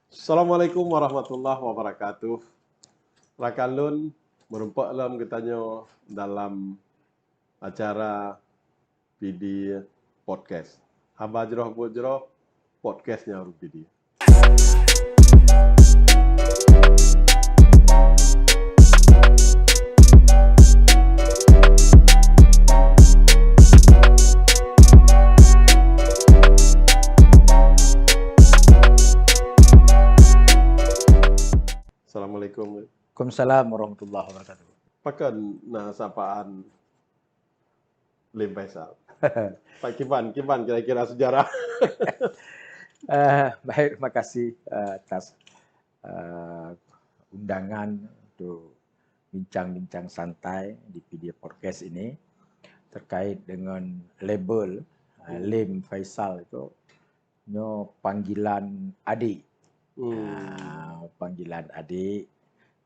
Assalamualaikum warahmatullahi wabarakatuh. Rakalun merempak dalam katanya dalam acara PD podcast. Haba jeroh buat jeroh podcastnya Haru PD. Assalamualaikum. Waalaikumsalam warahmatullahi wabarakatuh. Pakan nah sapaan Lim Faisal. Pak Kiban kira-kira sejarah. Baik, terima kasih atas undangan untuk bincang-bincang santai di PD Podcast ini terkait dengan label Lim Faisal itu panggilan adik. Panggilan adik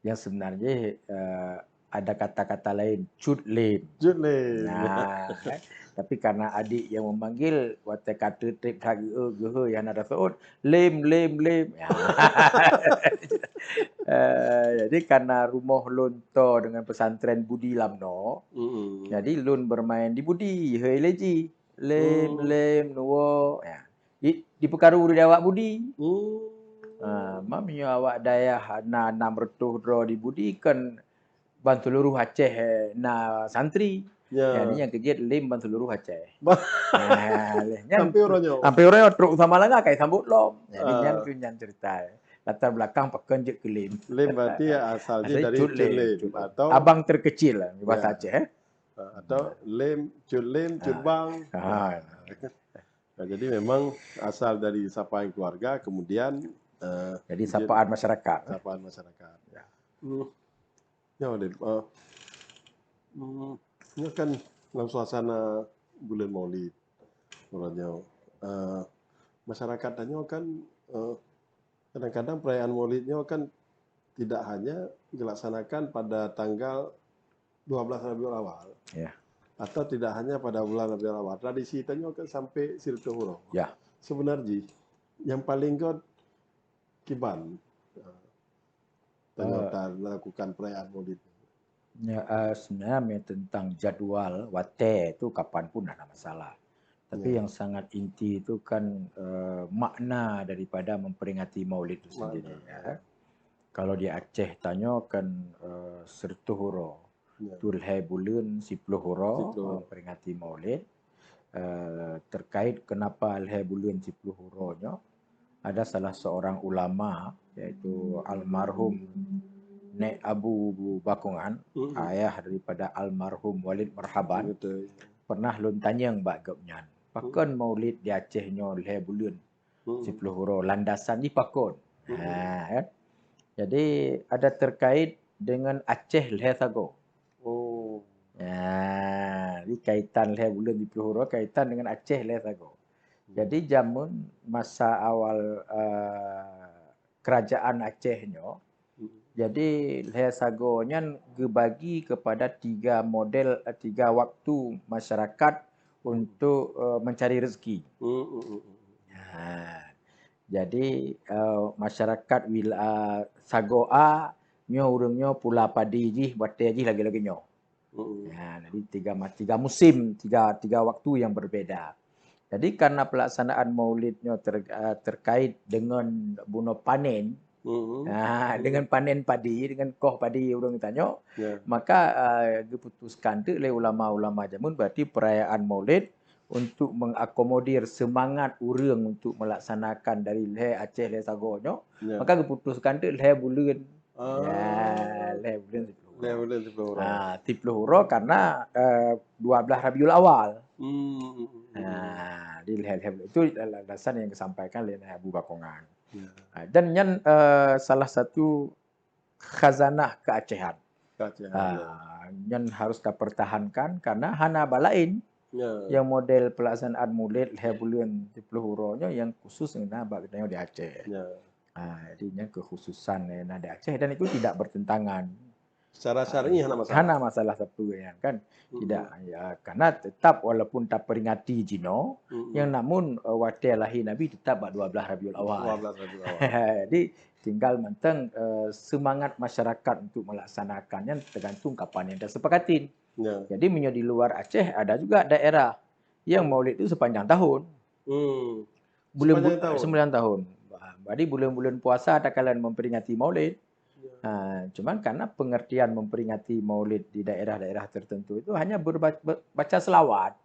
yang sebenarnya ada kata-kata lain, Cut Lim. Cut Lim. Tapi karena adik yang memanggil, waktu kata trip lagi gehe yang ada sebut Lim. Jadi karena rumah Lun to dengan pesantren Budi Lamno, jadi Lun bermain di Budi, hei leji, Lim nuwo. Ya. Di Pekaru di awak Budi. Mamnya awak daya na mertuh dro di Budi kan bantu seluruh Aceh na santri. Ya. Ini yang kejadian Lim bantu seluruh Aceh. Hampir orang truk sama langa kayak sambut lom. Jadi nyan cerita. Latar belakang pakai je ke Lim. Lim berarti asalnya dari Cut Lim atau abang terkecil lah bahasa Aceh. Atau Lim, Cut Bang. Nah, jadi memang asal dari sapaan keluarga, kemudian jadi sapaan masyarakat. Sapaan masyarakat. Ya. Ya, Lim. Ini kan dalam suasana bulan Maulid, orangnya masyarakatnya kan kadang-kadang perayaan Maulidnya kan tidak hanya dilaksanakan pada tanggal 12 Rabiul Awal. Ya. Atau tidak hanya pada bulan Rabiul Awal. Tradisi itu kan sampai Siltuhuro. Ya. Sebenarnya yang paling kiban melakukan perayaan Maulid. Ya, sebenarnya tentang jadwal wate itu kapan pun tidak ada masalah. Tapi yang sangat inti itu kan makna daripada memperingati Maulid itu sendiri. Ya. Kalau di Aceh tanya kan Sertuhuro, Tulhai Bulan 10 huro memperingati Maulid. Terkait kenapa Alhai Bulan 10 huronya, ada salah seorang ulama yaitu almarhum Nek Abu Bakungan, ayah daripada almarhum Walid Marhaban, pernah lun tanya Mbak Gopnyan, pakon Maulid di Acehnya Alhai Bulan 10 huro, landasan di pakon. Kan? Jadi ada terkait dengan Aceh Alhai Sago. Ya, ini kaitan Alhai Bulan 10 huro kaitan dengan Aceh Alhai Sago. Jadi zaman masa awal kerajaan Acehnya, jadi Alhai Sagonya dibagi kepada 3 waktu masyarakat untuk mencari rezeki. Jadi masyarakat Sago A nyo urungnya pula padi ji bate ji lagi-lagi nyo. Jadi 3 musim, 3 waktu yang berbeda. Jadi karena pelaksanaan Maulidnya terkait dengan bunuh panen, dengan panen padi, dengan koh padi urang tanya, maka diputuskan tu oleh ulama-ulama jamun berarti perayaan Maulid untuk mengakomodir semangat urang untuk melaksanakan dari Alhai Aceh Alhai Sagonyo, maka diputuskan tu Alhai Bulan. Alhai Bulan 10 huro karena 12 Rabiul Awal. Di itu alasan yang disampaikan oleh Abu Bakungan. Dan yang salah satu khazanah keacehan. Yang harus dipertahankan karena hana balain yang model pelaksanaan Maulid Alhai Bulan 10 huronya yang khusus dengan bagainya di Aceh. Jadi yang kekhususan di Aceh dan itu tidak bertentangan Secara syar'i hana masalah. Hana masalah satu ya kan. Tidak ya, karena tetap walaupun tak peringati jino, yang namun waktu lahir Nabi tetap 12 Rabiul Awal. 12 Rabiul Awal. Jadi tinggal mentang semangat masyarakat untuk melaksanakannya tergantung kapan yang dah sepakatin. Ya. Jadi menjadi di luar Aceh ada juga daerah yang Maulid itu sepanjang tahun. Sepanjang tahun. 9 tahun. Jadi bulan-bulan puasa tak kalian memperingati Maulid. Cuman karena pengertian memperingati Maulid di daerah-daerah tertentu itu hanya baca selawat,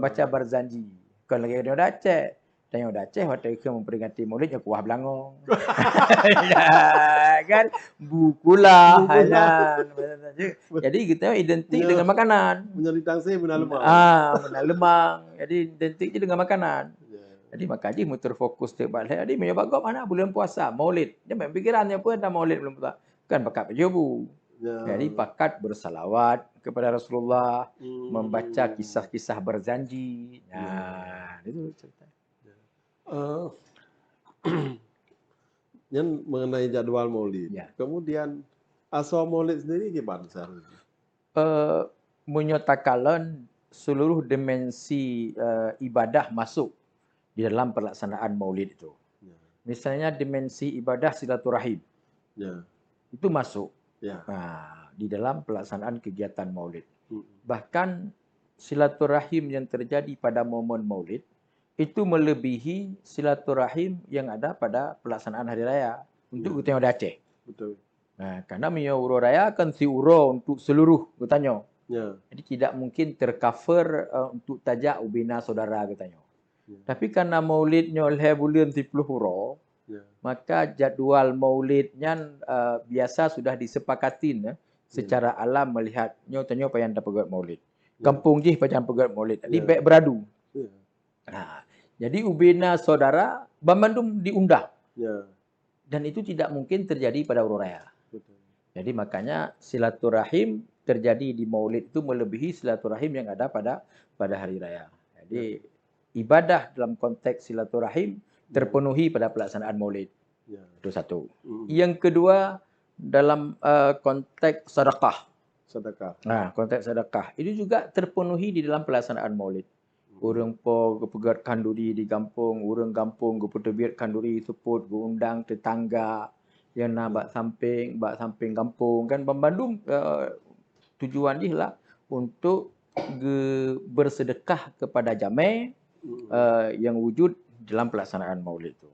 baca berzanji. Kalau lagi ada Aceh, dan yang Aceh waktu itu memperingati Maulidnya kuah belangong. Ya, kan bukulah halan. Jadi kita identik dengan makanan. Menjadi tangsi benar lemang. Benar lemang. Jadi identik dengan makanan. Jadi maka dia muter fokus tebal. Jadi mencoba kau mana bulan puasa, Maulid. Dia main pikirannya pun ada Maulid belum puasa. Kan pakat pejobu. Jadi pakat bersalawat kepada Rasulullah, membaca kisah-kisah berzanji. Nah, itu cerita. Yang mengenai jadwal Maulid. Ya. Kemudian asal Maulid sendiri gimana seharusnya? Menyatakan seluruh dimensi ibadah masuk di dalam pelaksanaan Maulid itu. Misalnya dimensi ibadah silaturahim. Itu masuk di dalam pelaksanaan kegiatan Maulid. Bahkan silaturahim yang terjadi pada momen Maulid itu melebihi silaturahim yang ada pada pelaksanaan hari raya untuk kita yang ada Aceh. Betul. Karena uro raya kan si uro untuk seluruh katanya. Jadi tidak mungkin tercover untuk tajak ubina saudara katanya. Tapi karena maulidnya oleh bulan 10 huro, maka jadual maulidnya biasa sudah disepakatin secara alam melihatnya tanya apa yang dapat buat maulid. Kampung jih pajan pegat maulid. Jadi baik beradu. Jadi ubina saudara Bandung diundang. Dan itu tidak mungkin terjadi pada urut raya. Jadi makanya silaturahim terjadi di maulid itu melebihi silaturahim yang ada pada hari raya. Jadi ibadah dalam konteks silaturahim terpenuhi pada pelaksanaan Maulid. Itu satu. Yang kedua dalam konteks sedekah. Konteks sedekah ini juga terpenuhi di dalam pelaksanaan Maulid. Urang po kepegat kanduri di kampung, urang kampung kepetebiat kanduri seput undang tetangga yang nak bak samping kampung kan Bandung tujuan dia lah untuk bersedekah kepada jamaah yang wujud dalam pelaksanaan Maulid itu.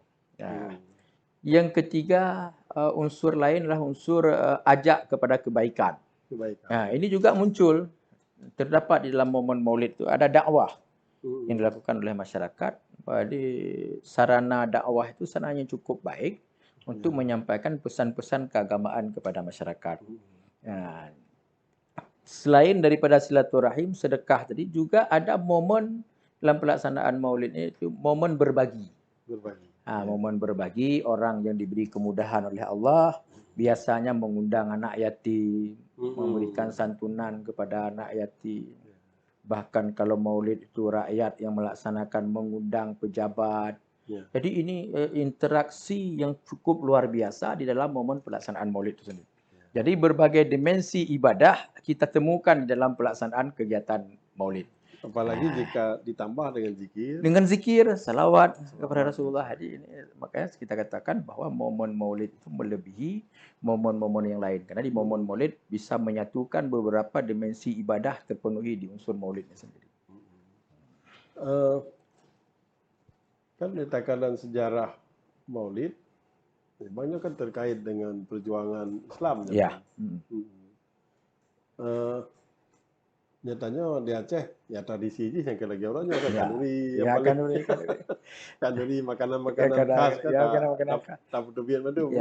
Yang ketiga unsur lain adalah unsur ajak kepada kebaikan. Ini juga muncul terdapat di dalam momen Maulid itu ada dakwah yang dilakukan oleh masyarakat. Jadi sarana dakwah itu sebenarnya cukup baik untuk menyampaikan pesan-pesan keagamaan kepada masyarakat. Selain daripada silaturahim, sedekah tadi juga ada momen dalam pelaksanaan Maulid itu momen berbagi. Momen berbagi, orang yang diberi kemudahan oleh Allah biasanya mengundang anak yatim, memberikan santunan kepada anak yatim. Bahkan kalau Maulid itu rakyat yang melaksanakan mengundang pejabat. Jadi ini interaksi yang cukup luar biasa di dalam momen pelaksanaan Maulid itu sendiri. Jadi berbagai dimensi ibadah kita temukan di dalam pelaksanaan kegiatan Maulid. Apalagi jika ditambah dengan zikir. Dengan zikir, salawat kepada Rasulullah. Jadi ini, makanya kita katakan bahwa momen Maulid itu melebihi momen-momen yang lain. Karena di momen Maulid bisa menyatukan beberapa dimensi ibadah terpenuhi di unsur Maulidnya sendiri. Kan dikatakan sejarah Maulid, banyak kan terkait dengan perjuangan Islam. Ya. Nyatanya di Aceh ya tradisi yang lagi orangnya kan kanduri kanduri makanan-makanan khas kan tak dubiat mandu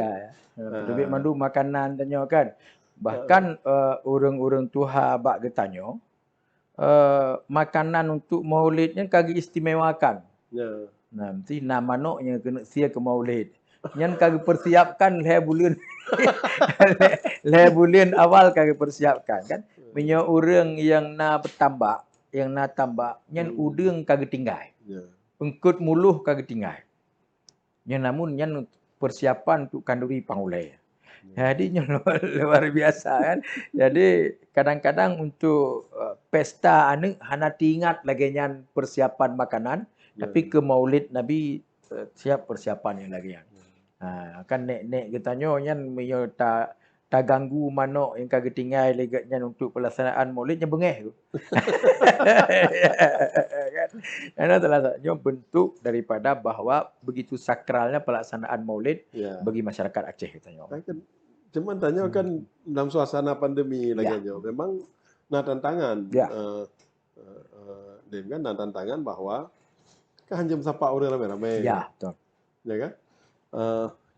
dubiat mandu makanan tanyo kan bahkan urang-urang tuha bak getanyo makanan untuk maulidnya kagi istimewakan nanti nama noknya kena sia ke maulid nyan kagi persiapkan le bulan awal kagi persiapkan kan punya orang yang na bertambak, yang na tambak, nyan udang kagak tinggal. Engkut muluh kagak tinggal. Nyan namun nyan persiapan untuk kanduri pangulai. Jadinya luar biasa kan. Jadi kadang-kadang untuk pesta anu hana ingat lagi nyan persiapan makanan, tapi ke Maulid Nabi siap persiapan yang lagi. Kan nek-nek kita nyan menyo ta ganggu manok yang kagak tinggal legatnya untuk pelaksanaan Maulidnya bengeh tu. Kan? Karena salah satunya bentuk daripada bahwa begitu sakralnya pelaksanaan Maulid Ya. bagi masyarakat Aceh katanya. Kan cuman tanya kan dalam suasana pandemi lagi aja. Memang nah tantangan dengan tantangan bahwa kan jam sapa orang rame-rame. Ya, betul. Ya kan?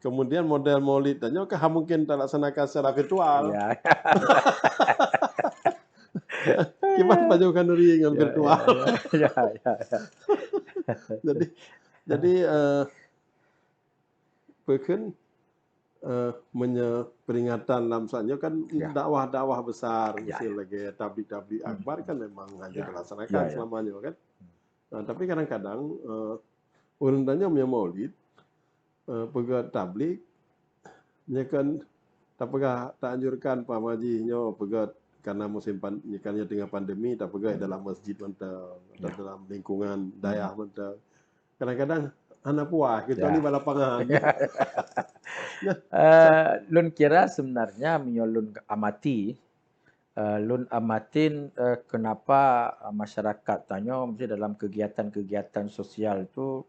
Kemudian model Maulid tanya kan mungkin terlaksanakan secara virtual. Ya. Gimana Pak Joko Kanuri dengan virtual? Ya. Jadi bahkan peringatan lamsanya kan dakwah-dakwah besar, misalnya lagi tablik akbar kan memang hanya dilaksanakan selamanya kan. Nah, tapi kadang-kadang orang tanya punya Maulid, pegat tablik, nya kan tak anjurkan Pak Maji nyo pegat karena musim nyekannya dengan pandemi tak pegat dalam masjid mental atau dalam lingkungan daerah mental. Kadang-kadang anak puas kita ni balapangan. Lun kira sebenarnya lun amati lun amatin kenapa masyarakat tanya mesti dalam kegiatan-kegiatan sosial itu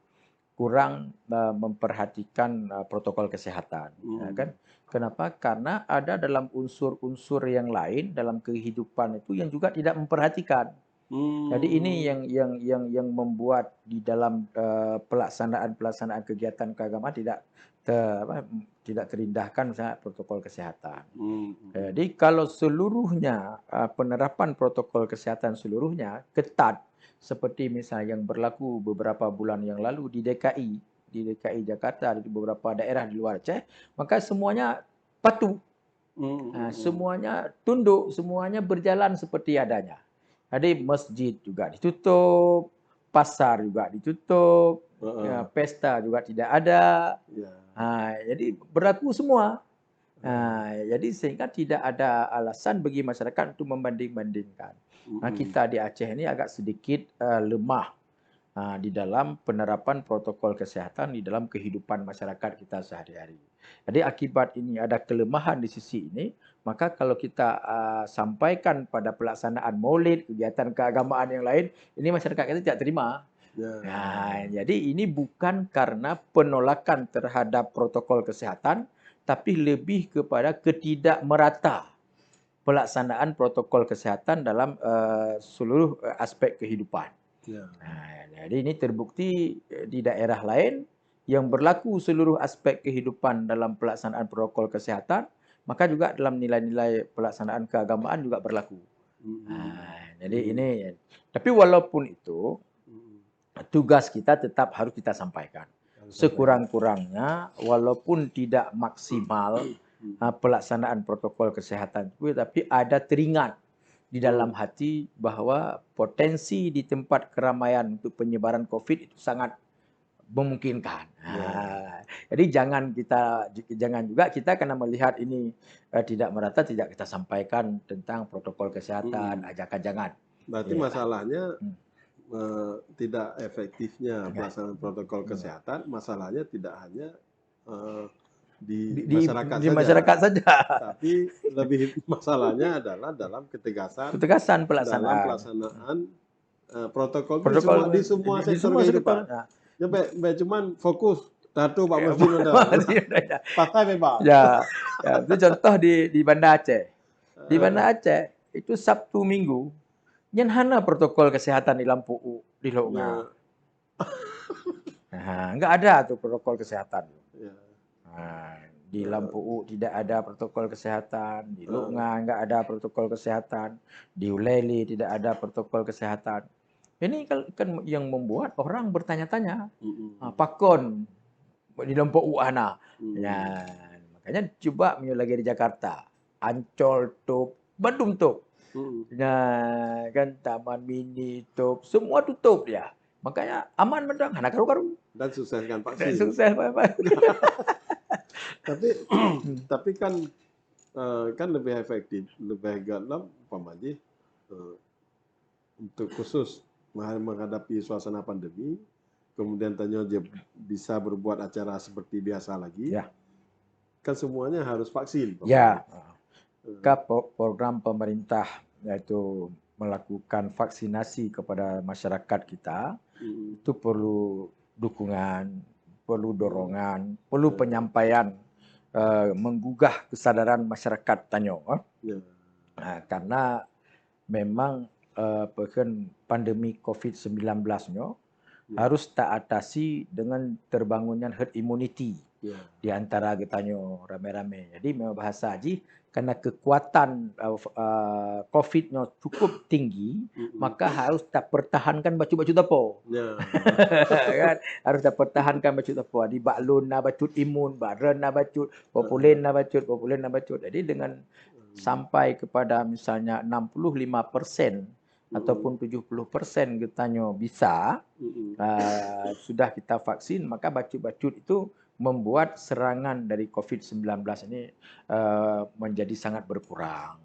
kurang memperhatikan protokol kesehatan, ya kan? Kenapa? Karena ada dalam unsur-unsur yang lain dalam kehidupan itu yang juga tidak memperhatikan. Jadi ini yang membuat di dalam pelaksanaan kegiatan keagamaan tidak terindahkan misalnya protokol kesehatan. Jadi kalau seluruhnya penerapan protokol kesehatan seluruhnya ketat seperti misalnya yang berlaku beberapa bulan yang lalu di DKI Jakarta, di beberapa daerah di luar Aceh, maka semuanya patuh. Semuanya tunduk, semuanya berjalan seperti adanya. Jadi masjid juga ditutup, pasar juga ditutup, pesta juga tidak ada. Jadi berlaku semua. Jadi sehingga tidak ada alasan bagi masyarakat untuk membanding-bandingkan. Kita di Aceh ini agak sedikit lemah di dalam penerapan protokol kesehatan di dalam kehidupan masyarakat kita sehari-hari. Jadi akibat ini ada kelemahan di sisi ini, maka kalau kita sampaikan pada pelaksanaan Maulid, kegiatan keagamaan yang lain, ini masyarakat kita tidak terima. Jadi ini bukan karena penolakan terhadap protokol kesehatan, tapi lebih kepada ketidakmerata pelaksanaan protokol kesehatan dalam seluruh aspek kehidupan. Jadi ini terbukti di daerah lain yang berlaku seluruh aspek kehidupan dalam pelaksanaan protokol kesehatan, maka juga dalam nilai-nilai pelaksanaan keagamaan juga berlaku. Jadi ini, tapi walaupun itu, tugas kita tetap harus kita sampaikan. Sekurang-kurangnya, walaupun tidak maksimal pelaksanaan protokol kesehatan itu, tapi ada teringat di dalam hati bahwa potensi di tempat keramaian untuk penyebaran COVID itu sangat memungkinkan. Jadi jangan juga kita karena melihat ini tidak merata, tidak kita sampaikan tentang protokol kesehatan, ajakan jangan. Berarti masalahnya tidak efektifnya pelaksanaan protokol kesehatan, masalahnya tidak hanya di masyarakat saja. Tapi lebih masalahnya adalah dalam ketegasan pelaksanaan protokol di semua sektor kehidupan. Cuman fokus satu Pak Masjid pakai bebas. Itu contoh di Banda Aceh. Di Banda Aceh itu Sabtu Minggu nyenhana protokol kesehatan di Lampu di Loknga. Enggak ada tuh protokol kesehatan. Di Lampu tidak ada protokol kesehatan, di Loknga enggak ada protokol kesehatan, di Uleli tidak ada protokol kesehatan. Ini kan yang membuat orang bertanya-tanya, pakon di Lampu ana. Makanya coba lagi di Jakarta, Ancol tutup, Bandung tutup. Kan Taman Mini tutup, semua tutup dia. Makanya aman benar, anak karu-karu. Dan sukseskan vaksin. Sukses, Pak. Tapi tapi kan lebih efektif, lebih galam umpamanya untuk khusus menghadapi suasana pandemi, kemudian tanya dia bisa berbuat acara seperti biasa lagi, Ya, kan semuanya harus vaksin. ya. Program pemerintah yaitu melakukan vaksinasi kepada masyarakat kita itu perlu dukungan, perlu dorongan, perlu penyampaian, menggugah kesadaran masyarakat Tanyo. Karena memang pandemi COVID-19 harus tak atasi dengan terbangunnya herd immunity di antara kita rame-rame. Jadi memang bahasa Haji, karena kekuatan COVID-nya cukup tinggi, maka harus tak pertahankan bacut-bacut apa. Kan? Harus tak pertahankan bacut apa. Di baklun na bacut imun, baren na bacut, populen na bacut. Jadi dengan sampai kepada misalnya 65% ataupun 70% katanya bisa, sudah kita vaksin, maka bacut-bacut itu membuat serangan dari COVID-19 ini menjadi sangat berkurang.